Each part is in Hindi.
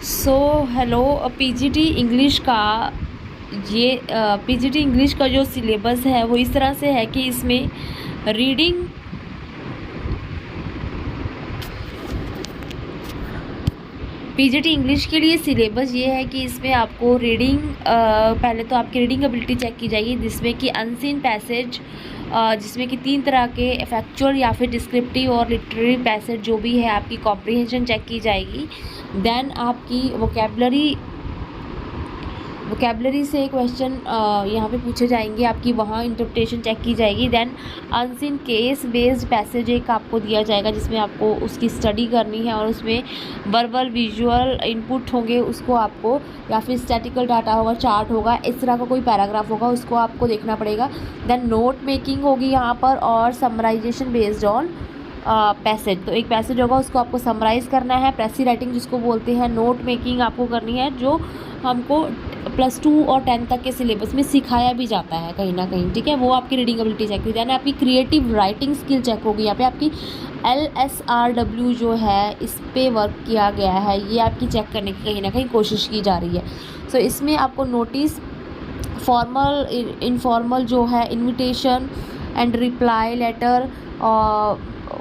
सो हेलो, पीजीटी इंग्लिश का ये पीजीटी इंग्लिश का जो सिलेबस है वो इस तरह से है कि इसमें रीडिंग पीजीटी इंग्लिश के लिए सिलेबस ये है कि इसमें आपको रीडिंग पहले तो आपकी रीडिंग एबिलिटी चेक की जाएगी, जिसमें कि अनसीन पैसेज, जिसमें कि 3 तरह के फैक्चुअल या फिर डिस्क्रिप्टिव और लिटरेरी पैसेज जो भी है आपकी कॉम्प्रिहेंशन चेक की जाएगी। देन आपकी वोकेबलरी से क्वेश्चन यहाँ पे पूछे जाएंगे, आपकी वहाँ इंटरप्रिटेशन चेक की जाएगी। Then unseen case based passage एक आपको दिया जाएगा, जिसमें आपको उसकी स्टडी करनी है और उसमें वर्बल विजुअल इनपुट होंगे, उसको आपको, या फिर स्टैटिकल डाटा होगा, चार्ट होगा, इस तरह का कोई पैराग्राफ होगा, उसको आपको देखना पड़ेगा। देन नोट मेकिंग होगी यहाँ पर, और समराइजेशन बेस्ड ऑन पैसेज। तो एक पैसेज होगा, उसको आपको समराइज़ करना है, प्रेसी राइटिंग जिसको बोलते हैं। नोट मेकिंग आपको करनी है, जो हमको +2 और 10 तक के सिलेबस में सिखाया भी जाता है कहीं ना कहीं, ठीक है। वो आपकी रीडिंग एबिलिटी चेक की जाए। आपकी क्रिएटिव राइटिंग स्किल चेक होगी। यहाँ पे आपकी LSRW जो है, इस पे वर्क किया गया है, ये आपकी चेक करने की कहीं ना कहीं कोशिश की जा रही है। सो इसमें आपको नोटिस, फॉर्मल, इनफॉर्मल जो है, इन्विटेशन एंड रिप्लाई लेटर,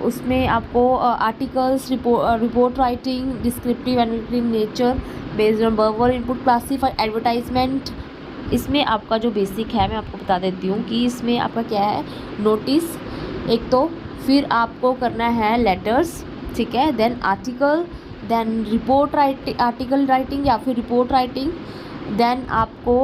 उसमें आपको articles, report writing, descriptive and nature based on verbal input, classified advertisement. इसमें आपका जो बेसिक है मैं आपको बता देती हूँ कि इसमें आपका क्या है, नोटिस एक तो, फिर आपको करना है लेटर्स, ठीक है, then article, then report writing, article writing या फिर रिपोर्ट राइटिंग, देन आपको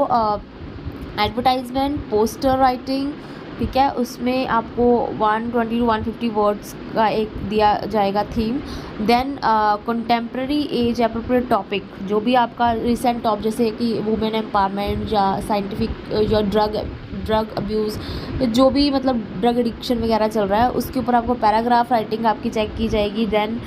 एडवर्टाइजमेंट, पोस्टर राइटिंग, ठीक है। उसमें आपको 120 to 150 वर्ड्स का एक दिया जाएगा theme. Then contemporary age appropriate topic, जो भी आपका रिसेंट टॉप, जैसे कि वुमेन एम्पावरमेंट या साइंटिफिक या ड्रग अब्यूज़, जो भी मतलब ड्रग एडिक्शन वगैरह चल रहा है, उसके ऊपर आपको पैराग्राफ राइटिंग आपकी चेक की जाएगी। देन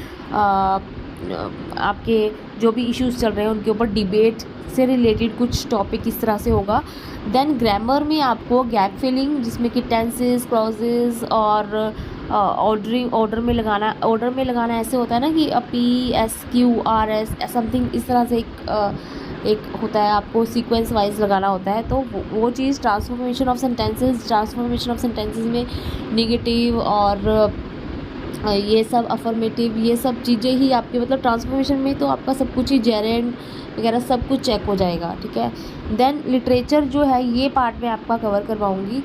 आपके जो भी इश्यूज़ चल रहे हैं उनके ऊपर डिबेट से रिलेटेड कुछ टॉपिक इस तरह से होगा। देन ग्रामर में आपको गैप फिलिंग, जिसमें कि टेंसेस, क्लॉजेज और ऑर्डर में लगाना ऐसे होता है ना कि PSQRS समथिंग, इस तरह से एक होता है, आपको सीक्वेंस वाइज लगाना होता है। तो वो चीज़ ट्रांसफॉर्मेशन ऑफ सेंटेंसेस में नेगेटिव और ये सब अफर्मेटिव, ये सब चीज़ें ही आपके, मतलब ट्रांसफॉर्मेशन में तो आपका सब कुछ ही जेरेंड वगैरह सब कुछ चेक हो जाएगा, ठीक है। देन लिटरेचर जो है, ये पार्ट में आपका कवर करवाऊँगी।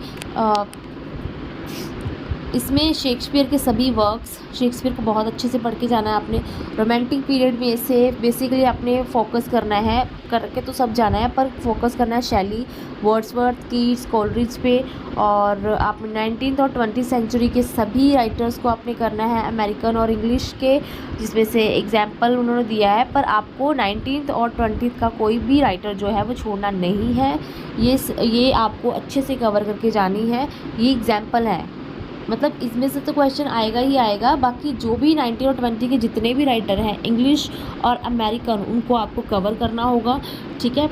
इसमें शेक्सपियर के सभी वर्क्स, शेक्सपियर को बहुत अच्छे से पढ़ के जाना है आपने। रोमांटिक पीरियड में से बेसिकली आपने फोकस करना है, करके तो सब जाना है, पर फोकस करना है शैली, वर्ड्सवर्थ, कीट्स, कोलरिज पे। और आपने 19th और 20th सेंचुरी के सभी राइटर्स को आपने करना है, अमेरिकन और इंग्लिश के, जिसमें से एग्जाम्पल उन्होंने दिया है, पर आपको 19th और 20th का कोई भी राइटर जो है वो छोड़ना नहीं है। ये आपको अच्छे से कवर करके जानी है। ये एग्जाम्पल है, मतलब इसमें से तो क्वेश्चन आएगा ही आएगा। बाकी जो भी 19 और 20 के जितने भी राइटर हैं इंग्लिश और अमेरिकन, उनको आपको कवर करना होगा, ठीक है।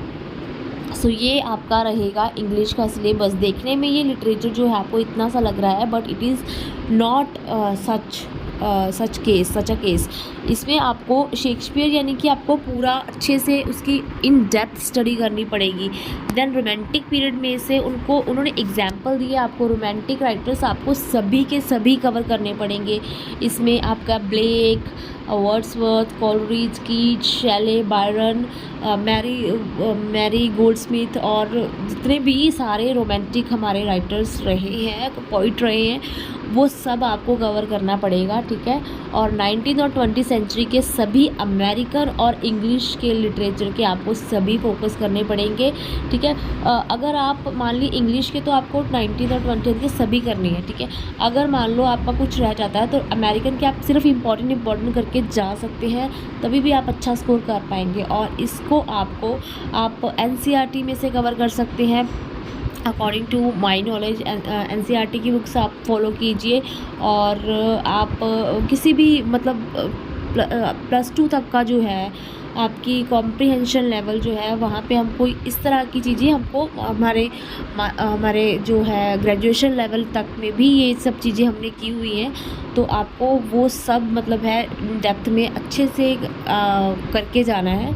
सो ये आपका रहेगा इंग्लिश का सिलेबस। देखने में ये लिटरेचर जो है आपको इतना सा लग रहा है, but it is not such a case. इसमें आपको शेक्सपियर यानी कि आपको पूरा अच्छे से उसकी इन डेप्थ स्टडी करनी पड़ेगी। देन रोमांटिक पीरियड में से उन्होंने एग्जाम्पल दिए आपको, रोमांटिक राइटर्स आपको सभी के सभी कवर करने पड़ेंगे। इसमें आपका black, Wordsworth, Coleridge, Keats, शेले, Byron, Mary Goldsmith, और जितने भी सारे रोमांटिक हमारे राइटर्स रहे हैं, पोइट रहे हैं, वो सब आपको कवर करना पड़ेगा, ठीक है। और 19th और 20th सेंचुरी के सभी अमेरिकन और इंग्लिश के लिटरेचर के आपको सभी फोकस करने पड़ेंगे, ठीक है। अगर आप मान ली इंग्लिश के, तो आपको 19th और 20th के सभी करनी है, ठीक है। अगर मान लो आपका कुछ रह जाता है, तो अमेरिकन के आप सिर्फ इम्पॉर्टेंट करके जा सकते हैं, तभी भी आप अच्छा स्कोर कर पाएंगे। और इसको आप NCERT में से कवर कर सकते हैं। According to my knowledge NCERT की बुक्स आप फॉलो कीजिए, और आप किसी भी मतलब +2 तक का जो है आपकी कॉम्प्रिहेंशन लेवल जो है, वहाँ पे हमको इस तरह की चीज़ें हमको हमारे जो है ग्रेजुएशन लेवल तक में भी ये सब चीज़ें हमने की हुई हैं। तो आपको वो सब मतलब है डेप्थ में अच्छे से करके जाना है।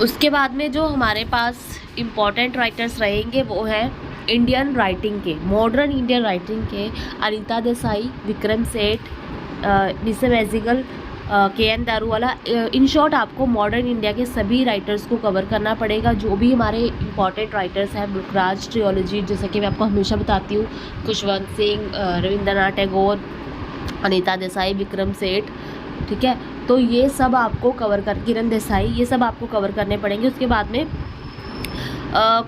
उसके बाद में जो हमारे पास इम्पॉर्टेंट राइटर्स रहेंगे वो हैं इंडियन राइटिंग के, मॉडर्न इंडियन राइटिंग के Anita Desai, Vikram Seth, Nissim Ezekiel, K N. Daruwalla. In short आपको मॉडर्न इंडिया के सभी राइटर्स को कवर करना पड़ेगा, जो भी हमारे इंपॉर्टेंट राइटर्स हैं। मुल्कराज ट्रियोलॉजी, जैसा कि मैं आपको हमेशा बताती हूँ, खुशवंत सिंह, रविंद्रनाथ टैगोर, अनीता देसाई, विक्रम सेठ, ठीक है। तो ये सब आपको कवर कर, किरण देसाई, ये सब आपको कवर करने पड़ेंगे। उसके बाद में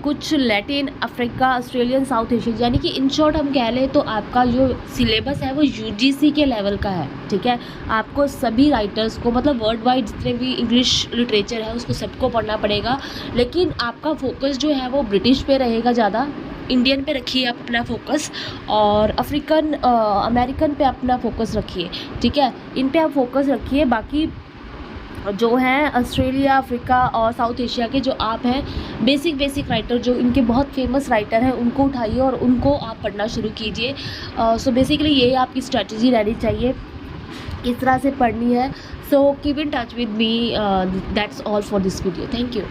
कुछ Latin Africa, Australian, south Asia, यानी कि इन शॉर्ट हम कह लें तो आपका जो सिलेबस है वो यूजीसी के लेवल का है, ठीक है। आपको सभी राइटर्स को, मतलब वर्ल्ड वाइड जितने भी इंग्लिश लिटरेचर है उसको सबको पढ़ना पड़ेगा, लेकिन आपका फोकस जो है वो ब्रिटिश पे रहेगा ज़्यादा। इंडियन पे रखिए आप अपना फोकस, और अफ्रीकन अमेरिकन पे अपना फोकस रखिए, ठीक है। इन पे आप फोकस रखिए। बाकी जो हैं ऑस्ट्रेलिया, अफ्रीका और साउथ एशिया के जो आप हैं बेसिक राइटर, जो इनके बहुत फेमस राइटर हैं, उनको उठाइए और उनको आप पढ़ना शुरू कीजिए। सो बेसिकली ये आपकी स्ट्रेटजी रहनी चाहिए, किस तरह से पढ़नी है। So keep in touch with me, that's all for this video. Thank you.